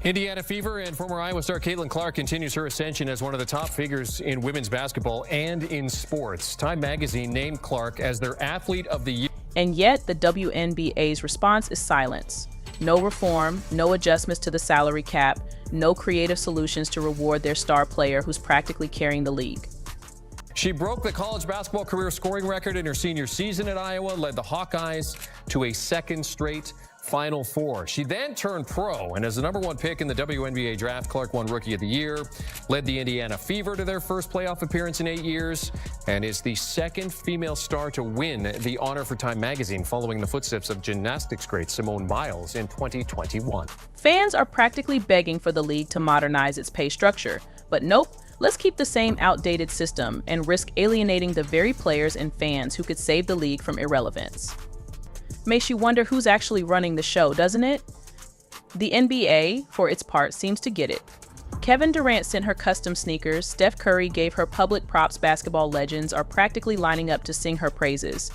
Indiana Fever and former Iowa star Caitlin Clark continues her ascension as one of the top figures in women's basketball and in sports. Time magazine named Clark as their Athlete of the Year. And yet, the WNBA's response is silence. No reform, no adjustments to the salary cap, no creative solutions to reward their star player who's practically carrying the league. She broke the college basketball career scoring record in her senior season at Iowa, led the Hawkeyes to a second straight Final Four. She then turned pro, and as the number 1 pick in the WNBA draft, Clark won Rookie of the Year, led the Indiana Fever to their first playoff appearance in 8 years, and is the second female star to win the honor for Time magazine, following the footsteps of gymnastics great Simone Biles in 2021. Fans are practically begging for the league to modernize its pay structure, but nope. Let's keep the same outdated system and risk alienating the very players and fans who could save the league from irrelevance. Makes you wonder who's actually running the show, doesn't it? The NBA, for its part, seems to get it. Kevin Durant sent her custom sneakers, Steph Curry gave her public props, basketball legends are practically lining up to sing her praises.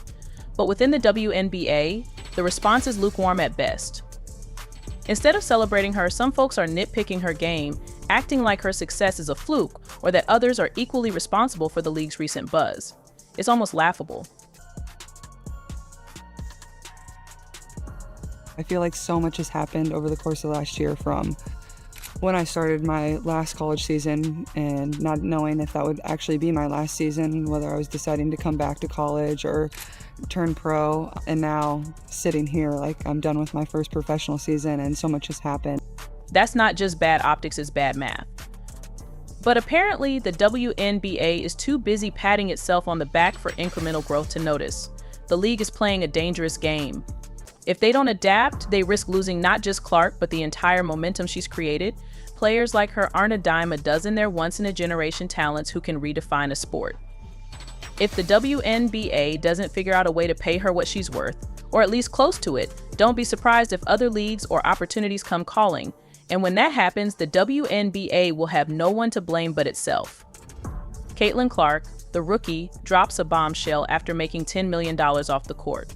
But within the WNBA, the response is lukewarm at best. Instead of celebrating her, some folks are nitpicking her game, acting like her success is a fluke or that others are equally responsible for the league's recent buzz. It's almost laughable. I feel like so much has happened over the course of last year, from when I started my last college season and not knowing if that would actually be my last season, whether I was deciding to come back to college or turn pro, and now sitting here like I'm done with my first professional season, and so much has happened. That's not just bad optics, it's bad math. But apparently, the WNBA is too busy patting itself on the back for incremental growth to notice. The league is playing a dangerous game. If they don't adapt, they risk losing not just Clark, but the entire momentum she's created. Players like her aren't a dime a dozen, they're once-in-a-generation talents who can redefine a sport. If the WNBA doesn't figure out a way to pay her what she's worth, or at least close to it, don't be surprised if other leagues or opportunities come calling. And when that happens, the WNBA will have no one to blame but itself. Caitlin Clark, the rookie, drops a bombshell after making $10 million off the court.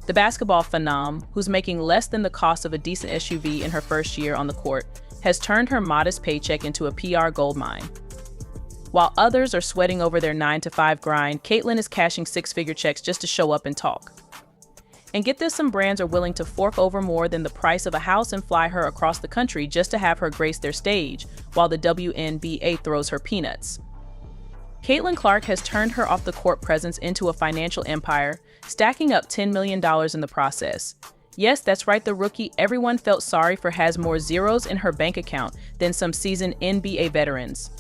The basketball phenom, who's making less than the cost of a decent SUV in her first year on the court, has turned her modest paycheck into a PR goldmine. While others are sweating over their 9-to-5 grind, Caitlin is cashing 6-figure checks just to show up and talk. And get this, some brands are willing to fork over more than the price of a house and fly her across the country just to have her grace their stage, while the WNBA throws her peanuts. Caitlin Clark has turned her off-the-court presence into a financial empire, stacking up $10 million in the process. Yes, that's right, the rookie everyone felt sorry for has more zeros in her bank account than some seasoned NBA veterans.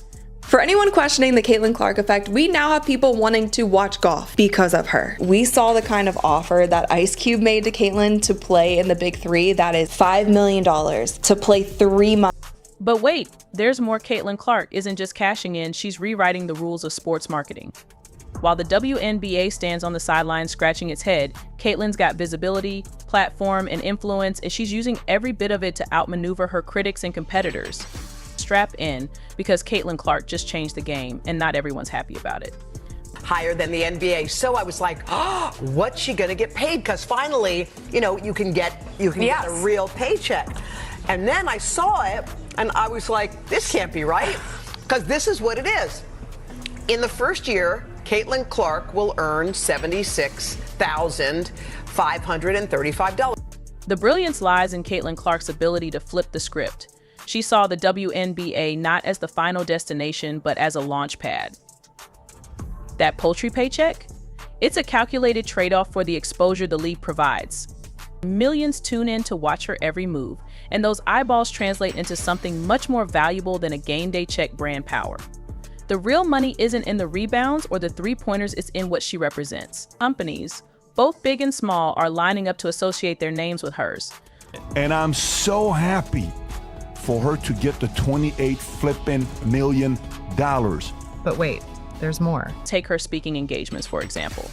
For anyone questioning the Caitlin Clark effect, we now have people wanting to watch golf because of her. We saw the kind of offer that Ice Cube made to Caitlin to play in the Big Three. That is $5 million to play 3 months. But wait, there's more. Caitlin Clark isn't just cashing in, she's rewriting the rules of sports marketing. While the WNBA stands on the sidelines scratching its head, Caitlin's got visibility, platform, and influence, and she's using every bit of it to outmaneuver her critics and competitors. Strap in, because Caitlin Clark just changed the game, and not everyone's happy about it. Higher than the NBA. So I was like, oh, what's she gonna get paid? Because finally, you can get a real paycheck. And then I saw it, and I was like, this can't be right, because this is what it is. In the first year, Caitlin Clark will earn $76,535. The brilliance lies in Caitlin Clark's ability to flip the script. She saw the WNBA not as the final destination, but as a launch pad. That poultry paycheck? It's a calculated trade-off for the exposure the league provides. Millions tune in to watch her every move, and those eyeballs translate into something much more valuable than a game day check: brand power. The real money isn't in the rebounds or the three-pointers, it's in what she represents. Companies, both big and small, are lining up to associate their names with hers. And I'm so happy for her to get the $28 million. But wait, there's more. Take her speaking engagements, for example.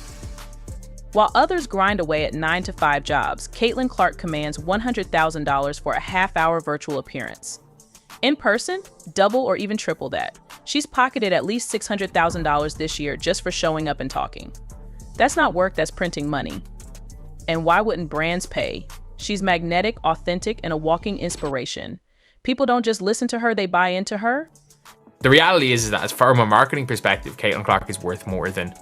While others grind away at 9-to-5 jobs, Caitlin Clark commands $100,000 for a half-hour virtual appearance. In person, double or even triple that. She's pocketed at least $600,000 this year just for showing up and talking. That's not work, that's printing money. And why wouldn't brands pay? She's magnetic, authentic, and a walking inspiration. People don't just listen to her, they buy into her. The reality is that, as from a marketing perspective, Caitlin Clark is worth more than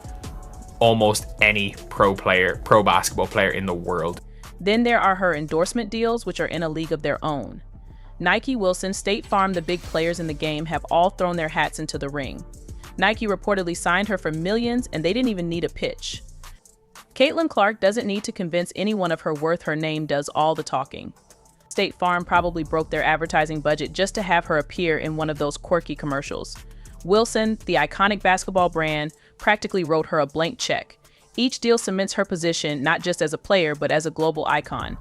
almost any pro basketball player in the world. Then there are her endorsement deals, which are in a league of their own. Nike, Wilson, State Farm, the big players in the game have all thrown their hats into the ring. Nike reportedly signed her for millions, and they didn't even need a pitch. Caitlin Clark doesn't need to convince anyone of her worth. Her name does all the talking. State Farm probably broke their advertising budget just to have her appear in one of those quirky commercials. Wilson, the iconic basketball brand, practically wrote her a blank check. Each deal cements her position not just as a player, but as a global icon.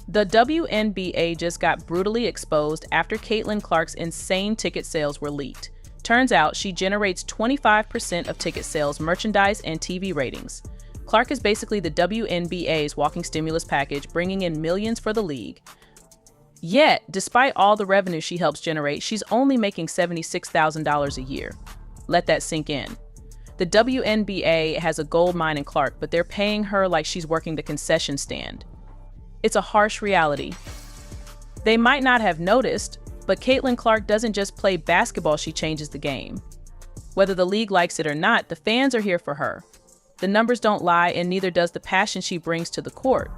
The WNBA just got brutally exposed after Caitlin Clark's insane ticket sales were leaked. Turns out she generates 25% of ticket sales, merchandise, and TV ratings. Clark is basically the WNBA's walking stimulus package, bringing in millions for the league. Yet, despite all the revenue she helps generate, she's only making $76,000 a year. Let that sink in. The WNBA has a gold mine in Clark, but they're paying her like she's working the concession stand. It's a harsh reality. They might not have noticed, but Caitlin Clark doesn't just play basketball, she changes the game. Whether the league likes it or not, the fans are here for her. The numbers don't lie, and neither does the passion she brings to the court.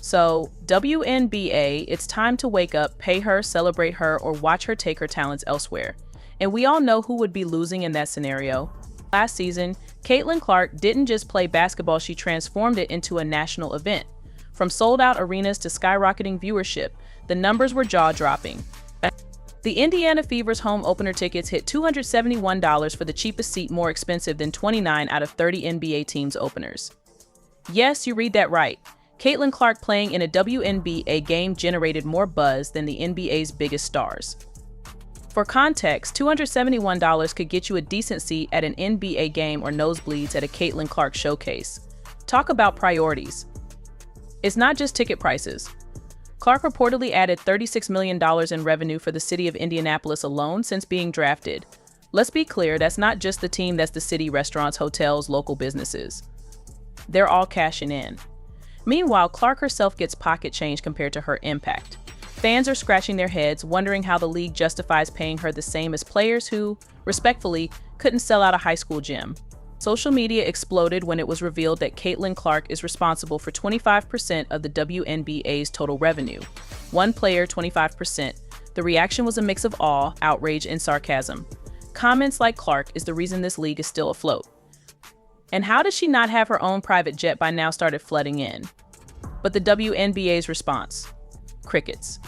So, WNBA, it's time to wake up, pay her, celebrate her, or watch her take her talents elsewhere. And we all know who would be losing in that scenario. Last season, Caitlin Clark didn't just play basketball, she transformed it into a national event. From sold-out arenas to skyrocketing viewership, the numbers were jaw-dropping. The Indiana Fever's home opener tickets hit $271 for the cheapest seat, more expensive than 29 out of 30 NBA teams' openers. Yes, you read that right. Caitlin Clark playing in a WNBA game generated more buzz than the NBA's biggest stars. For context, $271 could get you a decent seat at an NBA game or nosebleeds at a Caitlin Clark showcase. Talk about priorities. It's not just ticket prices. Clark reportedly added $36 million in revenue for the city of Indianapolis alone since being drafted. Let's be clear, that's not just the team, that's the city, restaurants, hotels, local businesses. They're all cashing in. Meanwhile, Clark herself gets pocket change compared to her impact. Fans are scratching their heads, wondering how the league justifies paying her the same as players who, respectfully, couldn't sell out a high school gym. Social media exploded when it was revealed that Caitlin Clark is responsible for 25% of the WNBA's total revenue. One player, 25%. The reaction was a mix of awe, outrage, and sarcasm. Comments like "Clark is the reason this league is still afloat." And how does she not have her own private jet by now started flooding in? But the WNBA's response? Crickets.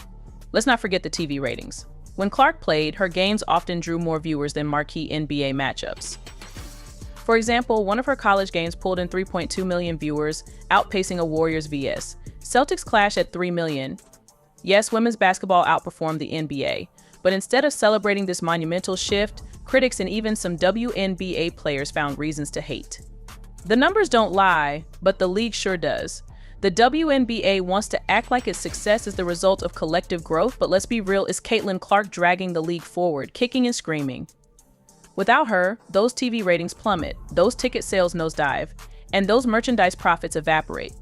Let's not forget the TV ratings. When Clark played, her games often drew more viewers than marquee NBA matchups. For example, one of her college games pulled in 3.2 million viewers, outpacing a Warriors vs. Celtics clash at 3 million. Yes, women's basketball outperformed the NBA, but instead of celebrating this monumental shift, critics and even some WNBA players found reasons to hate. The numbers don't lie, but the league sure does. The WNBA wants to act like its success is the result of collective growth, but let's be real, it's Caitlin Clark dragging the league forward, kicking and screaming. Without her, those TV ratings plummet, those ticket sales nosedive, and those merchandise profits evaporate.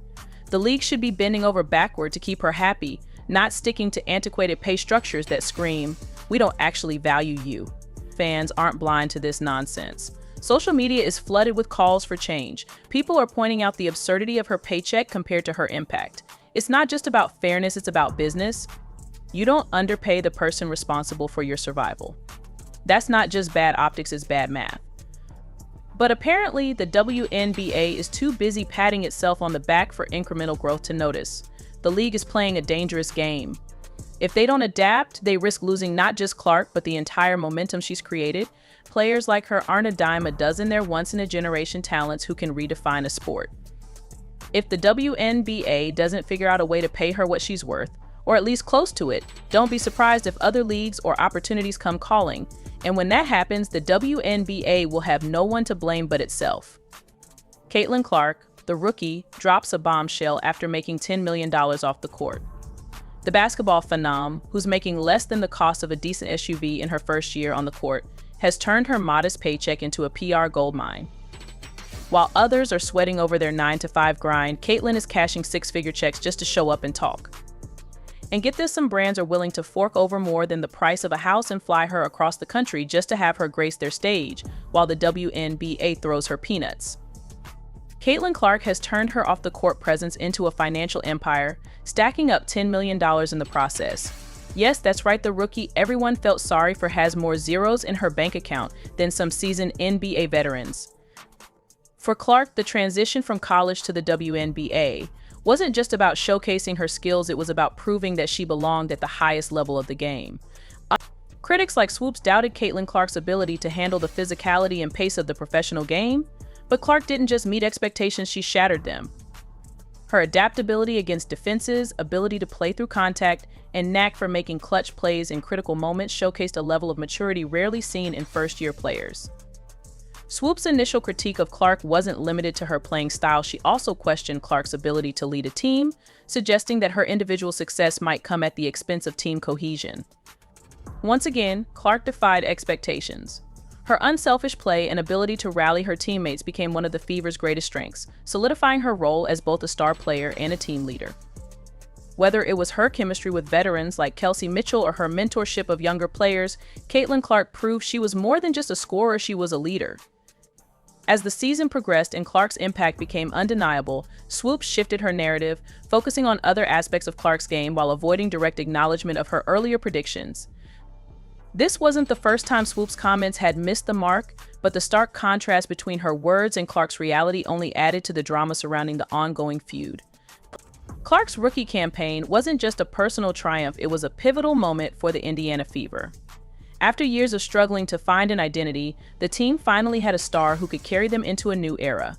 The league should be bending over backward to keep her happy, not sticking to antiquated pay structures that scream, "We don't actually value you." Fans aren't blind to this nonsense. Social media is flooded with calls for change. People are pointing out the absurdity of her paycheck compared to her impact. It's not just about fairness, it's about business. You don't underpay the person responsible for your survival. That's not just bad optics, it's bad math. But apparently, the WNBA is too busy patting itself on the back for incremental growth to notice. The league is playing a dangerous game. If they don't adapt, they risk losing not just Clark, but the entire momentum she's created. Players like her aren't a dime a dozen, they're once-in-a-generation talents who can redefine a sport. If the WNBA doesn't figure out a way to pay her what she's worth, or at least close to it, don't be surprised if other leagues or opportunities come calling. And when that happens, the WNBA will have no one to blame but itself. Caitlin Clark, the rookie, drops a bombshell after making $10 million off the court. The basketball phenom, who's making less than the cost of a decent SUV in her first year on the court, has turned her modest paycheck into a PR goldmine. While others are sweating over their 9-to-5 grind, Caitlin is cashing six-figure checks just to show up and talk. And get this, some brands are willing to fork over more than the price of a house and fly her across the country just to have her grace their stage, while the WNBA throws her peanuts. Caitlin Clark has turned her off-the-court presence into a financial empire, stacking up $10 million in the process. Yes, that's right, the rookie everyone felt sorry for has more zeros in her bank account than some seasoned NBA veterans. For Clark, the transition from college to the WNBA wasn't just about showcasing her skills, it was about proving that she belonged at the highest level of the game. Critics like Swoops doubted Caitlin Clark's ability to handle the physicality and pace of the professional game, but Clark didn't just meet expectations, she shattered them. Her adaptability against defenses, ability to play through contact, and knack for making clutch plays in critical moments showcased a level of maturity rarely seen in first-year players. Swoop's initial critique of Clark wasn't limited to her playing style, she also questioned Clark's ability to lead a team, suggesting that her individual success might come at the expense of team cohesion. Once again, Clark defied expectations. Her unselfish play and ability to rally her teammates became one of the Fever's greatest strengths, solidifying her role as both a star player and a team leader. Whether it was her chemistry with veterans like Kelsey Mitchell or her mentorship of younger players, Caitlin Clark proved she was more than just a scorer, she was a leader. As the season progressed and Clark's impact became undeniable, Swoops shifted her narrative, focusing on other aspects of Clark's game while avoiding direct acknowledgement of her earlier predictions. This wasn't the first time Swoops' comments had missed the mark, but the stark contrast between her words and Clark's reality only added to the drama surrounding the ongoing feud. Clark's rookie campaign wasn't just a personal triumph, it was a pivotal moment for the Indiana Fever. After years of struggling to find an identity, the team finally had a star who could carry them into a new era.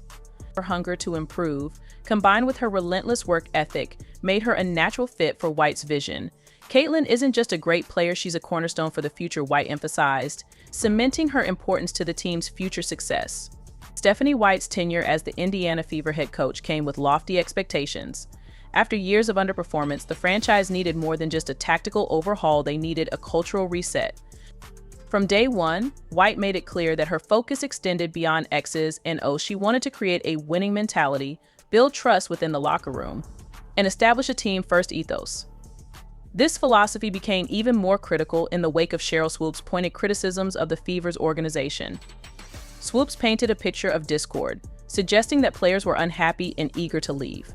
Her hunger to improve, combined with her relentless work ethic, made her a natural fit for White's vision. Caitlin isn't just a great player, she's a cornerstone for the future, White emphasized, cementing her importance to the team's future success. Stephanie White's tenure as the Indiana Fever head coach came with lofty expectations. After years of underperformance, the franchise needed more than just a tactical overhaul, they needed a cultural reset. From day one, White made it clear that her focus extended beyond X's and O's. She wanted to create a winning mentality, build trust within the locker room, and establish a team-first ethos. This philosophy became even more critical in the wake of Sheryl Swoopes' pointed criticisms of the Fever's organization. Swoopes painted a picture of discord, suggesting that players were unhappy and eager to leave.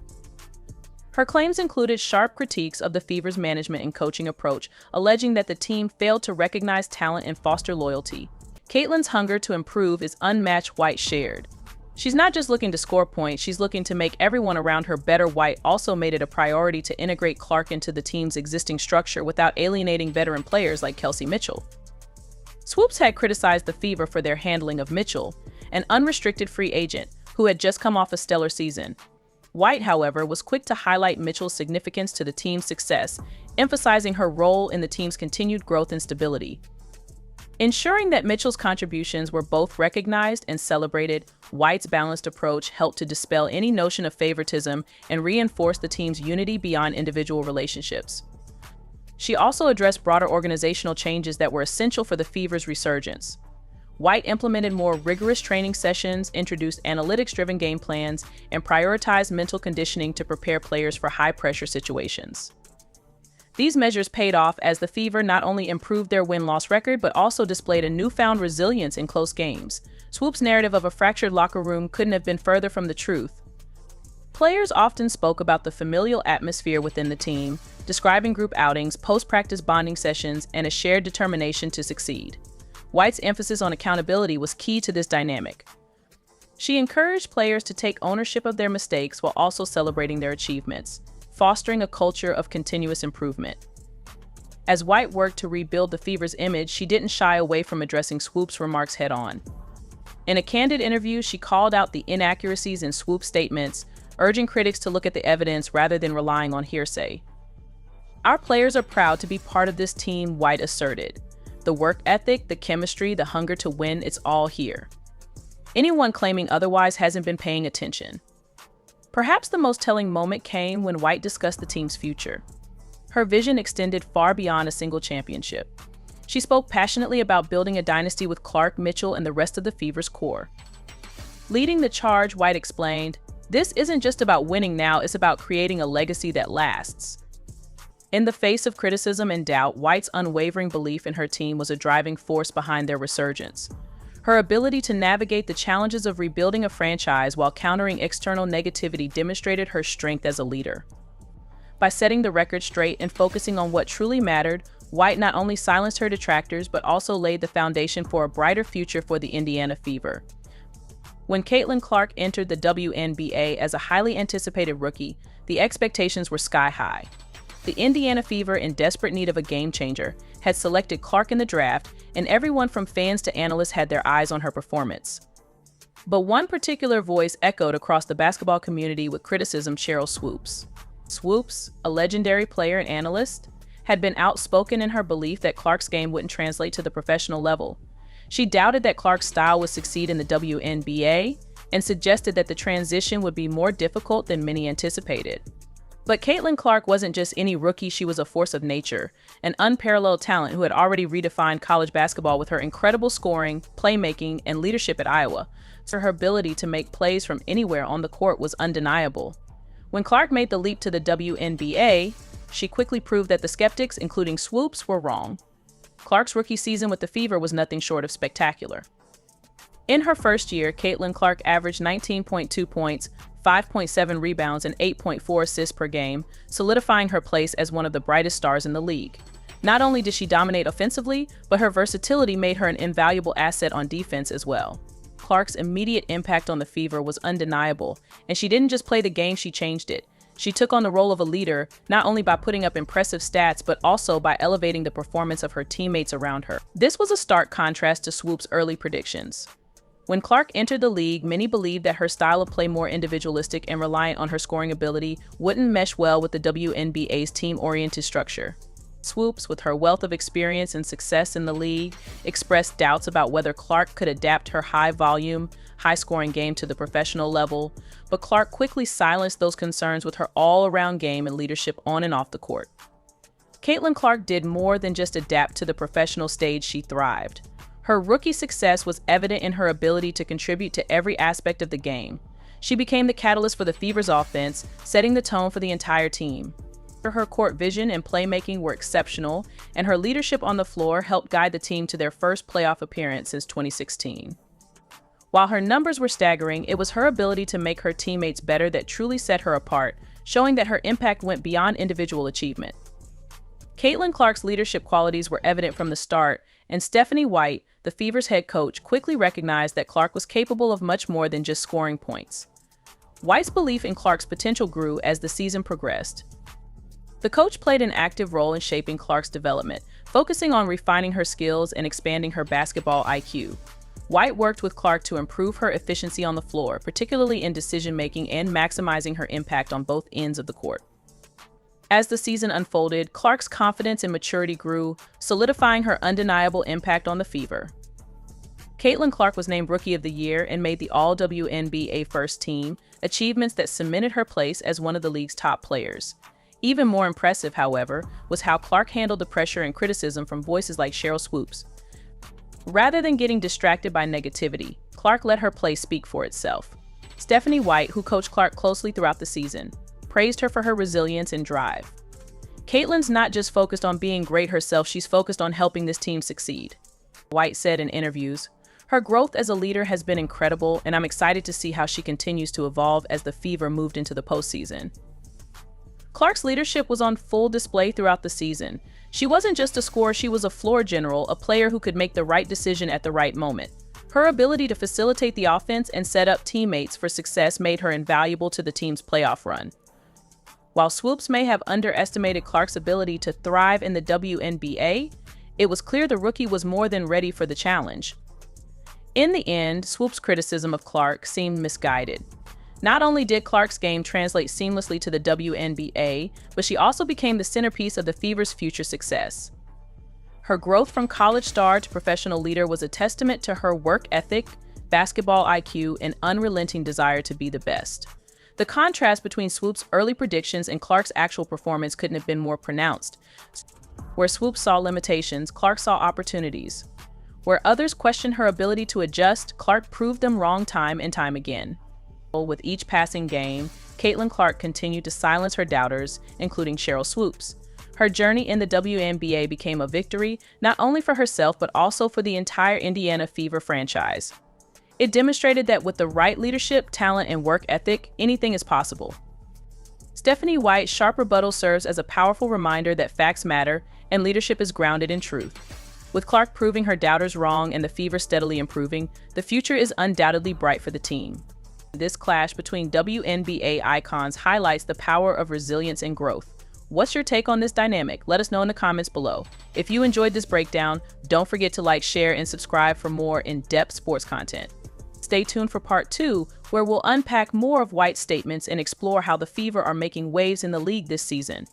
Her claims included sharp critiques of the Fever's management and coaching approach, alleging that the team failed to recognize talent and foster loyalty. Caitlin's hunger to improve is unmatched, White shared. She's not just looking to score points, she's looking to make everyone around her better. White also made it a priority to integrate Clark into the team's existing structure without alienating veteran players like Kelsey Mitchell. Swoops had criticized the Fever for their handling of Mitchell, an unrestricted free agent who had just come off a stellar season. White, however, was quick to highlight Mitchell's significance to the team's success, emphasizing her role in the team's continued growth and stability. Ensuring that Mitchell's contributions were both recognized and celebrated, White's balanced approach helped to dispel any notion of favoritism and reinforce the team's unity beyond individual relationships. She also addressed broader organizational changes that were essential for the Fever's resurgence. White implemented more rigorous training sessions, introduced analytics-driven game plans, and prioritized mental conditioning to prepare players for high-pressure situations. These measures paid off as the Fever not only improved their win-loss record, but also displayed a newfound resilience in close games. Swoop's narrative of a fractured locker room couldn't have been further from the truth. Players often spoke about the familial atmosphere within the team, describing group outings, post-practice bonding sessions, and a shared determination to succeed. White's emphasis on accountability was key to this dynamic. She encouraged players to take ownership of their mistakes while also celebrating their achievements, fostering a culture of continuous improvement. As White worked to rebuild the Fever's image, she didn't shy away from addressing Swoop's remarks head-on. In a candid interview, she called out the inaccuracies in Swoop's statements, urging critics to look at the evidence rather than relying on hearsay. "Our players are proud to be part of this team," White asserted. "The work ethic, the chemistry, the hunger to win, it's all here. Anyone claiming otherwise hasn't been paying attention." Perhaps the most telling moment came when White discussed the team's future. Her vision extended far beyond a single championship. She spoke passionately about building a dynasty with Clark, Mitchell, and the rest of the Fever's core. Leading the charge, White explained, "This isn't just about winning now, it's about creating a legacy that lasts." In the face of criticism and doubt, White's unwavering belief in her team was a driving force behind their resurgence. Her ability to navigate the challenges of rebuilding a franchise while countering external negativity demonstrated her strength as a leader. By setting the record straight and focusing on what truly mattered, White not only silenced her detractors but also laid the foundation for a brighter future for the Indiana Fever. When Caitlin Clark entered the WNBA as a highly anticipated rookie, the expectations were sky high. The Indiana Fever, in desperate need of a game-changer, had selected Clark in the draft, and everyone from fans to analysts had their eyes on her performance. But one particular voice echoed across the basketball community with criticism: Sheryl Swoopes. Swoopes, a legendary player and analyst, had been outspoken in her belief that Clark's game wouldn't translate to the professional level. She doubted that Clark's style would succeed in the WNBA and suggested that the transition would be more difficult than many anticipated. But Caitlin Clark wasn't just any rookie, she was a force of nature, an unparalleled talent who had already redefined college basketball with her incredible scoring, playmaking, and leadership at Iowa. So her ability to make plays from anywhere on the court was undeniable. When Clark made the leap to the WNBA, she quickly proved that the skeptics, including Swoopes, were wrong. Clark's rookie season with the Fever was nothing short of spectacular. In her first year, Caitlin Clark averaged 19.2 points, 5.7 rebounds, and 8.4 assists per game, solidifying her place as one of the brightest stars in the league. Not only did she dominate offensively, but her versatility made her an invaluable asset on defense as well. Clark's immediate impact on the Fever was undeniable, and she didn't just play the game, she changed it. She took on the role of a leader, not only by putting up impressive stats, but also by elevating the performance of her teammates around her. This was a stark contrast to Swoopes' early predictions. When Clark entered the league, many believed that her style of play, more individualistic and reliant on her scoring ability, wouldn't mesh well with the WNBA's team-oriented structure. Swoopes, with her wealth of experience and success in the league, expressed doubts about whether Clark could adapt her high-volume, high-scoring game to the professional level, but Clark quickly silenced those concerns with her all-around game and leadership on and off the court. Caitlin Clark did more than just adapt to the professional stage, she thrived. Her rookie success was evident in her ability to contribute to every aspect of the game. She became the catalyst for the Fever's offense, setting the tone for the entire team. Her court vision and playmaking were exceptional, and her leadership on the floor helped guide the team to their first playoff appearance since 2016. While her numbers were staggering, it was her ability to make her teammates better that truly set her apart, showing that her impact went beyond individual achievement. Caitlin Clark's leadership qualities were evident from the start, and Stephanie White, the Fever's head coach, quickly recognized that Clark was capable of much more than just scoring points. White's belief in Clark's potential grew as the season progressed. The coach played an active role in shaping Clark's development, focusing on refining her skills and expanding her basketball IQ. White worked with Clark to improve her efficiency on the floor, particularly in decision-making and maximizing her impact on both ends of the court. As the season unfolded, Clark's confidence and maturity grew, solidifying her undeniable impact on the Fever. Caitlin Clark was named Rookie of the Year and made the All-WNBA First Team, achievements that cemented her place as one of the league's top players. Even more impressive, however, was how Clark handled the pressure and criticism from voices like Sheryl Swoopes. Rather than getting distracted by negativity, Clark let her play speak for itself. Stephanie White, who coached Clark closely throughout the season, praised her for her resilience and drive. Caitlin's not just focused on being great herself, she's focused on helping this team succeed. White said in interviews, "Her growth as a leader has been incredible, and I'm excited to see how she continues to evolve as the Fever moved into the postseason." Clark's leadership was on full display throughout the season. She wasn't just a scorer, she was a floor general, a player who could make the right decision at the right moment. Her ability to facilitate the offense and set up teammates for success made her invaluable to the team's playoff run. While Swoopes may have underestimated Clark's ability to thrive in the WNBA, it was clear the rookie was more than ready for the challenge. In the end, Swoopes' criticism of Clark seemed misguided. Not only did Clark's game translate seamlessly to the WNBA, but she also became the centerpiece of the Fever's future success. Her growth from college star to professional leader was a testament to her work ethic, basketball IQ, and unrelenting desire to be the best. The contrast between Swoopes' early predictions and Clark's actual performance couldn't have been more pronounced. Where Swoopes saw limitations, Clark saw opportunities. Where others questioned her ability to adjust, Clark proved them wrong time and time again. With each passing game, Caitlin Clark continued to silence her doubters, including Sheryl Swoopes. Her journey in the WNBA became a victory, not only for herself, but also for the entire Indiana Fever franchise. It demonstrated that with the right leadership, talent, and work ethic, anything is possible. Stephanie White's sharp rebuttal serves as a powerful reminder that facts matter and leadership is grounded in truth. With Clark proving her doubters wrong and the Fever steadily improving, the future is undoubtedly bright for the team. This clash between WNBA icons highlights the power of resilience and growth. What's your take on this dynamic? Let us know in the comments below. If you enjoyed this breakdown, don't forget to like, share, and subscribe for more in-depth sports content. Stay tuned for part 2, where we'll unpack more of White's statements and explore how the Fever are making waves in the league this season.